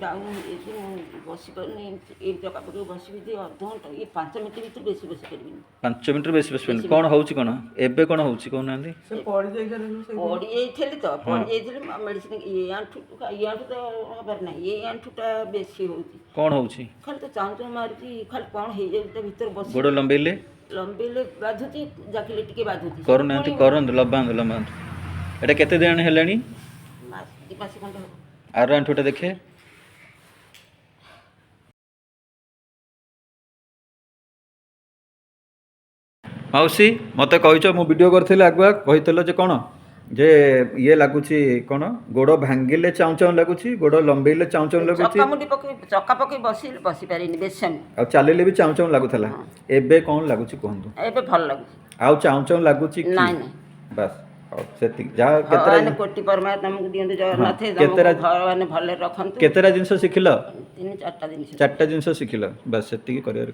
down बसी पार्नी ये चकापक बसि अधघंटा ये 5 मिनट भर बेसी बस पारि 5 मिनट बेसी बस पारे कौन होउची कोन एबे कोन होउची कोन नांदी पड़ी जाइली तो पड़ी जाइली मेडिसिन ये आंठू तो खबर ना ये आंठूटा बेसी होउची कौन होउची खाली तो चांचू मारुची खाली कौन हे जाय भीतर बस गोड़ लंबेले बाधुची जाकिले टिके बाधुची करूनांती करन लंबांद एटा केते दिन हेलानी मास खंड आर आंठूटा देखे मौसी मत कहीच मु वीडियो करथिले आगुआ कहितलो जे कोन जे ये लागुची कोन गोड़ भांगिले चाउ चाउ लागुची गोड़ लंबेले चाउ चाउ लागुची चक्का पकई बसी पारिनी बेसन आ चालेले भी चाउ चाउ लागुथला एबे कोन लागुची कहंतु एबे भल लागुची आ चाउ चाउ लागुची नाही नाही बस सेति जा केतरा कोटि परमात्मा नमक दियंतु जगन्नाथ केतरा भगवान भले रखंतु केतरा जिंस सिखिलो 3-4टा जिंस 4टा जिंस सिखिलो बस सेति करियर